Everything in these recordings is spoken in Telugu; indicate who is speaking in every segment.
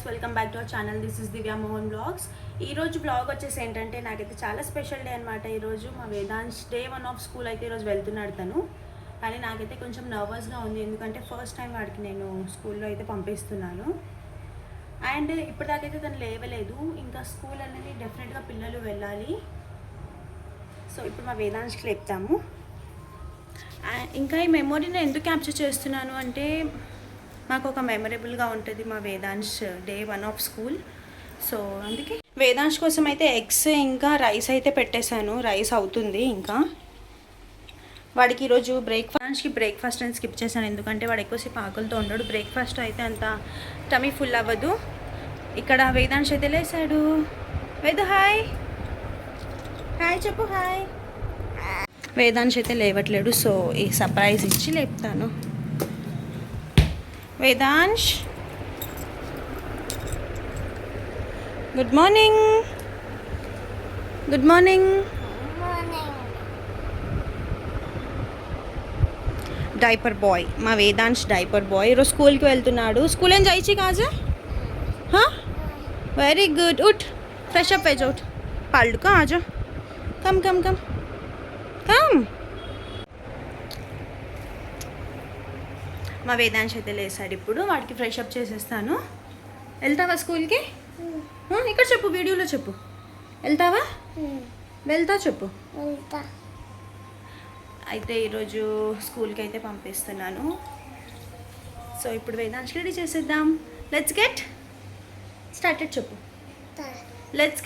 Speaker 1: Welcome back to our channel. This is Divya Mohan vlogs. ఈరోజు బ్లాగ్ వచ్చేసి ఏంటంటే నాకైతే చాలా స్పెషల్ డే అనమాట. ఈరోజు మా వేదాంశ్ డే 1 ఆఫ్ స్కూల్ అయితే ఈరోజు వెళ్తున్నాడు తను. కానీ నాకైతే కొంచెం నర్వస్గా ఉంది, ఎందుకంటే ఫస్ట్ టైం వాడికి నేను స్కూల్లో అయితే పంపిస్తున్నాను. అండ్ ఇప్పటిదాకైతే తను లేవలేదు. ఇంకా స్కూల్ అనేది డెఫినెట్గా పిల్లలు వెళ్ళాలి. సో ఇప్పుడు మా వేదాంశ్కి లేపుతాము. ఇంకా ఈ మెమొరీని ఎందుకు క్యాప్చర్ చేస్తున్నాను అంటే మాకు ఒక మెమరబుల్గా ఉంటుంది మా Vedansh day 1 of school. So అందుకే వేదాంశ్ కోసం అయితే ఎగ్స్ ఇంకా రైస్ అయితే పెట్టేశాను. రైస్ అవుతుంది. ఇంకా వాడికి ఈరోజు బ్రేక్ఫాస్ట్ అని స్కిప్ చేశాను, ఎందుకంటే వాడు ఎక్కువసేపు ఆకలితో ఉండడు. బ్రేక్ఫాస్ట్ అయితే అంత టమీ ఫుల్ అవ్వదు. ఇక్కడ వేదాంశ్ అయితే లేసాడు. హాయ్ హాయ్ చెప్పు హాయ్. వేదాంశ్ అయితే లేవట్లేడు, సో ఈ సర్ప్రైజ్ ఇచ్చి లేపుతాను. Vedansh good morning. Good morning. Diaper boy, మా వేదాంశ్ డైపర్ బాయ్. ఈరోజు స్కూల్కి వెళ్తున్నాడు. స్కూల్ ఏం जायची का आज? हाँ वेरी गुड. उठ फ्रेश अप हो जाओ. पाल्डू का आ जाओ. कम कम कम कम. మా వేదాంశ్ అయితే లేసాడు. ఇప్పుడు వాడికి ఫ్రెష్ అప్ చేసేస్తాను. వెళ్తావా స్కూల్కి? ఇక్కడ చెప్పు, వీడియోలో చెప్పు. వెళ్తావా? వెళ్తా చెప్పు. అయితే ఈరోజు స్కూల్కి అయితే పంపిస్తున్నాను. సో ఇప్పుడు వేదాంశ్ రెడీ చేసేద్దాం. లెట్స్ గెట్ స్టార్టెడ్ చెప్పు. Let's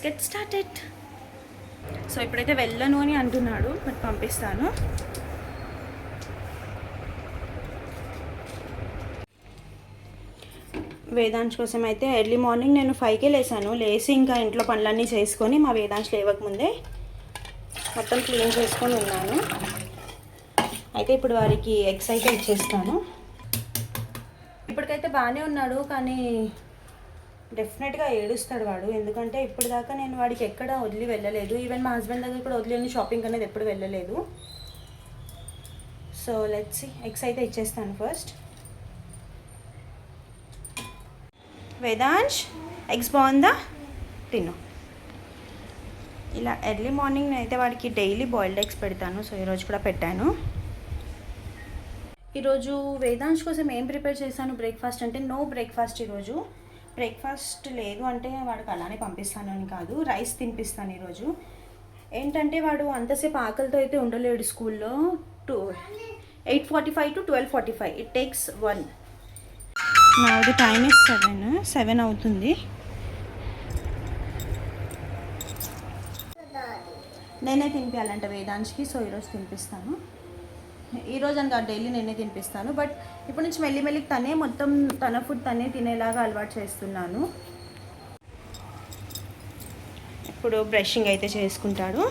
Speaker 1: get started. సో ఇప్పుడైతే వెళ్ళను అని అంటున్నాడు, బట్ పంపిస్తాను. వేదాంశ్ కోసం అయితే ఎర్లీ మార్నింగ్ నేను 5కే లేసాను. లేచి ఇంకా ఇంట్లో పనులన్నీ చేసుకొని మా వేదాంశ్ లేవకముందే మొత్తం క్లీన్ చేసుకొని ఉన్నాను. అయితే ఇప్పుడు వారికి ఎగ్స్ అయితే ఇచ్చేస్తాను. ఇప్పటికైతే బాగానే ఉన్నాడు, కానీ డెఫినెట్గా ఏడుస్తాడు వాడు, ఎందుకంటే ఇప్పటిదాకా నేను వాడికి ఎక్కడ వదిలి వెళ్ళలేదు. ఈవెన్ మా హస్బెండ్ దగ్గర కూడా వదిలేని షాపింగ్ అనేది ఎప్పుడు వెళ్ళలేదు. So let's see. ఎగ్స్ అయితే ఇచ్చేస్తాను ఫస్ట్. వేదాంశ్ ఎగ్స్ బాగుందా? తిను. ఇలా ఎర్లీ మార్నింగ్ అయితే వాడికి డైలీ బాయిల్డ్ ఎగ్స్ పెడతాను. సో ఈరోజు కూడా పెట్టాను. ఈరోజు వేదాంశ్ కోసం ఏం ప్రిపేర్ చేశాను బ్రేక్ఫాస్ట్ అంటే, నో బ్రేక్ఫాస్ట్. ఈరోజు బ్రేక్ఫాస్ట్ లేదు అంటే వాడికి అలానే పంపిస్తాను అని కాదు, రైస్ తినిపిస్తాను ఈరోజు. ఏంటంటే వాడు అంతసేపు ఆకలితో అయితే ఉండలేడు స్కూల్లో. 8:45 to 12:45 ఇట్ టేక్స్ 1. నాది టైం ఇస్ 7 అవుతుంది. నేనే తినిపించాలంట వేదాంశ్కి. సో ఈరోజు తినిపిస్తాను. ఈరోజు అని కాదు, డైలీ నేనే తినిపిస్తాను. బట్ ఇప్పటి నుంచి మెల్లిమెల్లికి తనే మొత్తం తన ఫుడ్ తనే తినేలాగా అలవాటు చేస్తున్నాను. ఇప్పుడు బ్రషింగ్ అయితే చేసుకుంటాడు.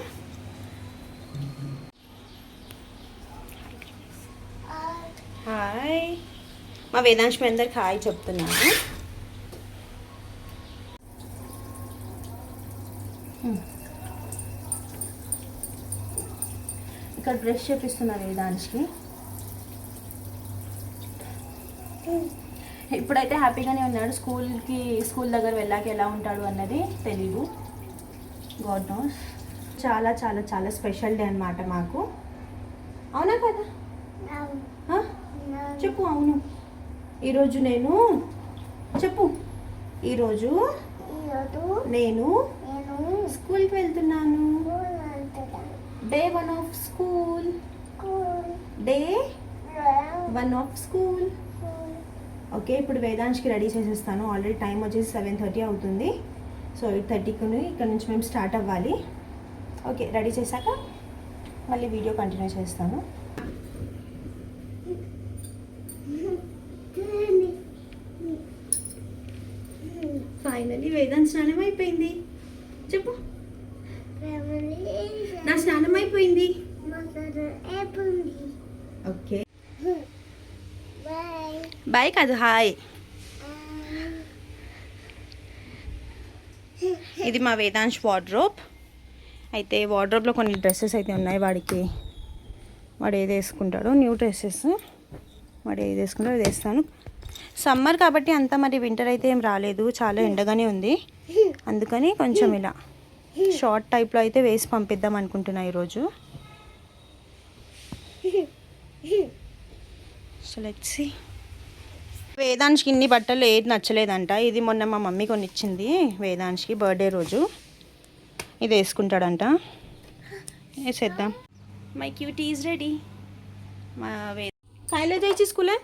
Speaker 1: హాయ్. మా వేదాంశ్ మీ అందరికి హాయ్ చెప్తున్నాను. ఇక్కడ బ్రష్ చేపిస్తున్నాను వేదాంశ్కి. ఇప్పుడైతే హ్యాపీగానే ఉన్నాడు. స్కూల్ దగ్గర వెళ్ళాక ఎలా ఉంటాడు అన్నది తెలీదు. God knows. చాలా చాలా చాలా స్పెషల్ డే అన్నమాట మాకు. అవునా కదా? చెప్పు. అవును. ఈరోజు నేను స్కూల్కి వెళ్తున్నాను. Day 1 of school. ఓకే, ఇప్పుడు వేదాంశ్కి రెడీ చేసేస్తాను. ఆల్రెడీ టైం వచ్చేసి 7:30 అవుతుంది. సో 8:30కి ఇక్కడ నుంచి మేము స్టార్ట్ అవ్వాలి. ఓకే, రెడీ చేశాక మళ్ళీ వీడియో కంటిన్యూ చేస్తాను. ఫైనలీ వేదాంత్ స్నానం అయిపోయింది. చెప్పు. నా స్నానం అయిపోయింది. ఓకే బాయ్ కాదు, హాయ్. ఇది మా వేదాంశ్ వార్డ్రోబ్. అయితే వార్డ్రోబ్లో కొన్ని డ్రెస్సెస్ అయితే ఉన్నాయి వాడికి. వాడు ఏది వేసుకుంటాడో, న్యూ డ్రెస్సెస్ వాడు ఏది వేసుకుంటాడో అది వేస్తాను. సమ్మర్ కాబట్టి అంతా మరి వింటర్ అయితే ఏం రాలేదు, చాలా ఎండగానే ఉంది. అందుకని కొంచెం ఇలా షార్ట్ టైప్లో అయితే వేసి పంపిద్దాం అనుకుంటున్నా ఈరోజు. So let's see. వేదాంశ్కి ఇన్ని బట్టలు ఏది నచ్చలేదంట. ఇది మొన్న మా మమ్మీ కొనిచ్చింది వేదాంశ్కి బర్త్డే రోజు. ఇది వేసుకుంటాడంట. వేసేద్దాం. My cutie is ready. మా కాయలే తెచ్చి స్కూలే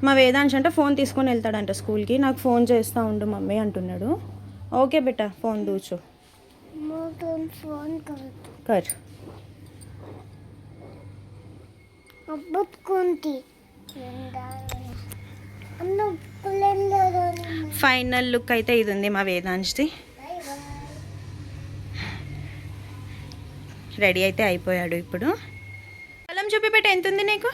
Speaker 1: మా వేదాంశ్ అంటే ఫోన్ తీసుకొని వెళ్తాడంట స్కూల్కి. నాకు ఫోన్ చేస్తూ ఉండు మమ్మీ అంటున్నాడు. ఓకే బేటా ఫోన్ దూచు కర్. ఫైనల్ లుక్ అయితే ఇది ఉంది మా వేదాంశ్ది. రెడీ అయితే అయిపోయాడు ఇప్పుడు. పొలం చూపి పెట్ట ఎంత ఉంది నీకు?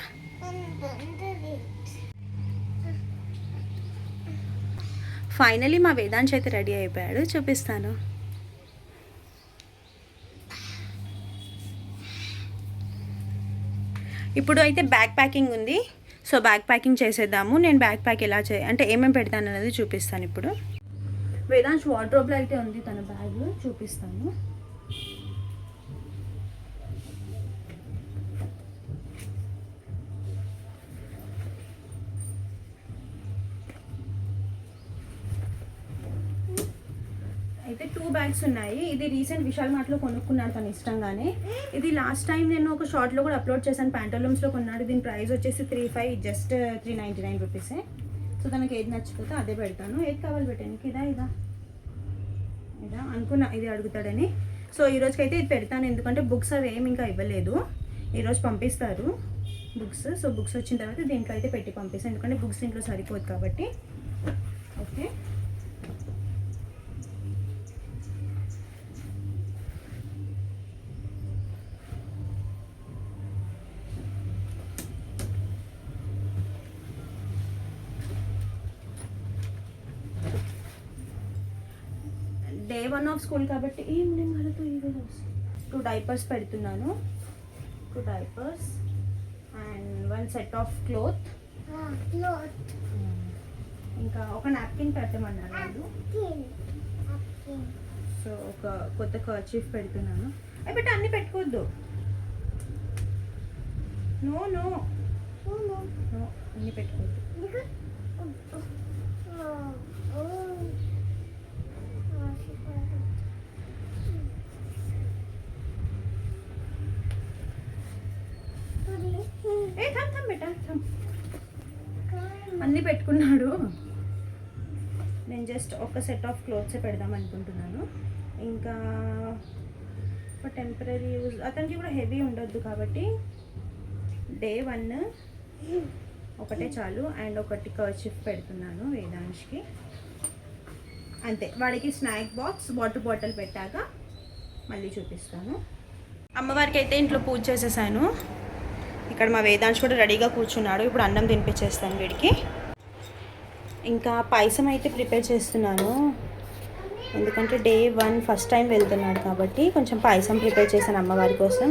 Speaker 1: ఫైనలీ మా వేదాంశ్ అయితే రెడీ అయిపోయాడు, చూపిస్తాను. ఇప్పుడు అయితే బ్యాగ్ ప్యాకింగ్ ఉంది. సో బ్యాగ్ ప్యాకింగ్ చేసేద్దాము. నేను బ్యాగ్ ప్యాక్ ఎలా అంటే ఏమేమి పెడతాను అనేది చూపిస్తాను ఇప్పుడు. వేదాంశ్ వార్డ్రోబ్లో అయితే ఉంది తన బ్యాగ్, చూపిస్తాను. అయితే 2 బ్యాగ్స్ ఉన్నాయి. ఇది రీసెంట్ విశాల్ మార్ట్లో కొనుక్కున్నాడు తను ఇష్టంగానే. ఇది లాస్ట్ టైం నేను ఒక షార్ట్లో కూడా అప్లోడ్ చేశాను, ప్యాంటలూమ్స్లో కొన్నాడు. దీని ప్రైస్ వచ్చేసి 3.5, జస్ట్ 399 రూపీసే. సో తనకి ఏది నచ్చిపోతే అదే పెడతాను. ఏది కావాలి పెట్టానికి? ఇదా ఇదా ఇదా అనుకున్నా ఇది అడుగుతాడని. సో ఈరోజుకైతే ఇది పెడతాను, ఎందుకంటే బుక్స్ అవి ఏమి ఇంకా ఇవ్వలేదు. ఈరోజు పంపిస్తారు బుక్స్. సో బుక్స్ వచ్చిన తర్వాత దీంట్లో అయితే పెట్టి పంపిస్తాను, ఎందుకంటే బుక్స్ దీంట్లో సరిపోదు కాబట్టి. ఓకే. డే 1 ఆఫ్ స్కూల్ కాబట్టి ఏం నేను వాళ్ళతో ఇవే 2 డైపర్స్ పెడుతున్నాను. 2 diapers and 1 set of cloth. ఇంకా ఒక నాప్కిన్ పెట్టమన్నారు వాళ్ళు. సో ఒక కొత్త కర్చీఫ్ పెడుతున్నాను. అవి పెట్టి అన్నీ పెట్టుకోవద్దు. నో నో నో అన్నీ పెట్టుకోవద్దు. అన్నీ పెట్టుకున్నాడు. నేను జస్ట్ ఒక సెట్ ఆఫ్ క్లోత్సే పెడదాం అనుకుంటున్నాను. ఇంకా ఒక టెంపరీ యూజ్, అతనికి కూడా హెవీ ఉండొద్దు కాబట్టి డే 1 ఒకటే చాలు. అండ్ ఒకటి కర్చీఫ్ పెడుతున్నాను వేదాంశ్కి, అంతే. వాడికి స్నాక్ బాక్స్, వాటర్ బాటిల్ పెట్టాక మళ్ళీ చూపిస్తాను. అమ్మవారికి అయితే ఇంట్లో పూజ చేసేసాను. ఇక్కడ మా వేదాంశ్ కూడా రెడీగా కూర్చున్నాడు. ఇప్పుడు అన్నం తినిపించేస్తాను వీడికి. ఇంకా పాయసం అయితే ప్రిపేర్ చేస్తున్నాను, ఎందుకంటే డే 1 ఫస్ట్ టైం వెళ్తున్నాడు కాబట్టి కొంచెం పాయసం ప్రిపేర్ చేశాను అమ్మవారి కోసం.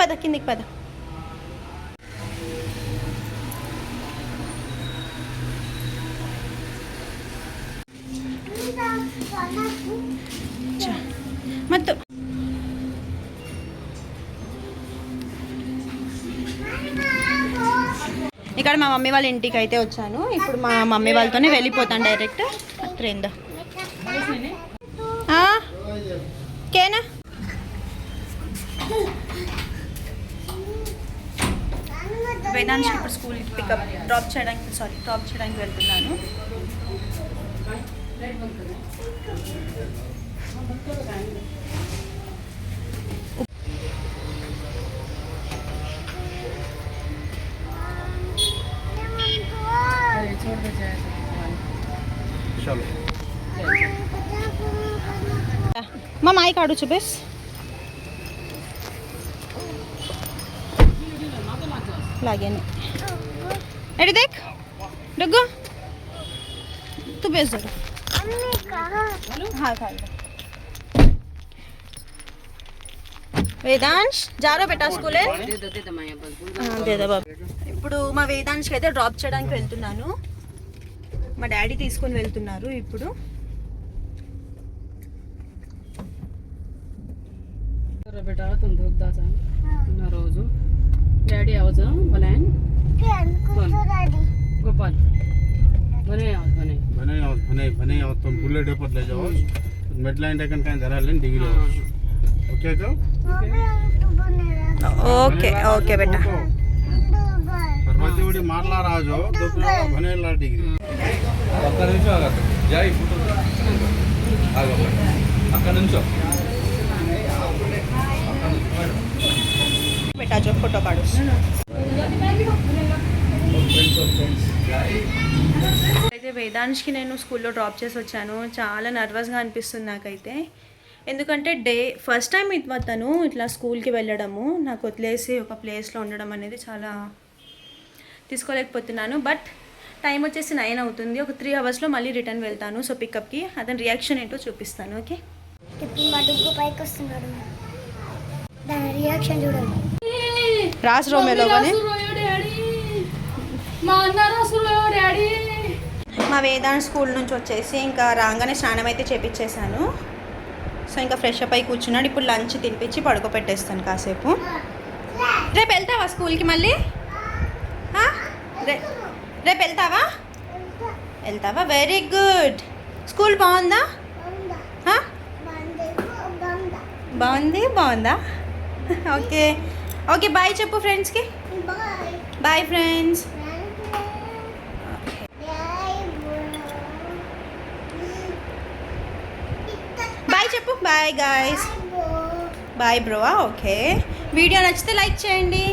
Speaker 1: పద కిందికి పద. మత్తు ఇక్కడ మా మమ్మీ వాళ్ళ ఇంటికి అయితే వచ్చాను. ఇప్పుడు మా మమ్మీ వాళ్ళతోనే వెళ్ళిపోతాను డైరెక్ట్ ట్రైన్ దా. కేనా వేదాంశ్ ఇప్పుడు స్కూల్కి డ్రాప్ చేయడానికి వెళ్తున్నాను. మా మాయి కాడు చూపేస్. लागेने एडी देख डग्गू तू बेच दे। हाँ खा लो। వేదాంశ్ జారో బెటా స్కూలే ఇప్పుడు మా వేదాంశ్కి అయితే డ్రాప్ చేయడానికి వెళ్తున్నాను. మా డాడీ తీసుకొని వెళ్తున్నారు ఇప్పుడు.
Speaker 2: बेटा तुम धूप दासा ना रोजू डैडी आवाज बलान गोपाल बने आओ तुम बुलेट पर ले जाओ मिडलाइन टेकन का जरा लेन डिग्री ओके का
Speaker 1: ఓకే ఓకే బేటా
Speaker 2: పర్వతేవుడి మాటలా రాజు దొప్పలో బనేలా డిగ్రీ ఒక్క నిమిషం ఆగదు జై ఫోటో ఆగో అక్కడ నుంచో
Speaker 1: బేటా జో ఫోటో కాడు. అయితే వేదాంశ్కి నేను స్కూల్లో డ్రాప్ చేసి వచ్చాను. చాలా నర్వస్గా అనిపిస్తుంది నాకైతే. ఎందుకంటే ఫస్ట్ టైం తను ఇట్లా స్కూల్కి వెళ్ళడము, నాకు వదిలేసి ఒక ప్లేస్లో ఉండడం అనేది చాలా తీసుకోలేకపోతున్నాను. బట్ టైం వచ్చేసి 9 అవుతుంది. ఒక 3 అవర్స్లో మళ్ళీ రిటర్న్ వెళ్తాను. సో పికప్కి అతని రియాక్షన్ ఏంటో చూపిస్తాను. ఓకే
Speaker 3: ఇప్పుడు మా డుగ్గు పైకి వస్తున్నాడు, దాని రియాక్షన్ చూడండి.
Speaker 1: రాస్ రోమేలో మా వేదాంత్ స్కూల్ నుంచి వచ్చేసి ఇంకా రాగానే స్నానం అయితే చేపించేశాను. సో ఇంకా ఫ్రెష్ అప్ అయి కూర్చున్నాడు. ఇప్పుడు లంచ్ తినిపించి పడుకోపెట్టేస్తాను కాసేపు. రేపు వెళ్తావా స్కూల్కి మళ్ళీ? రేపు వెళ్తావా? Very good. స్కూల్ బాగుందా? బాగుందా? ఓకే ఓకే బాయ్ చెప్పు ఫ్రెండ్స్కి. Bye friends. బాయ్ చెప్పు. Bye guys. Bye bro. Okay video నచ్చితే లైక్ చేయండి.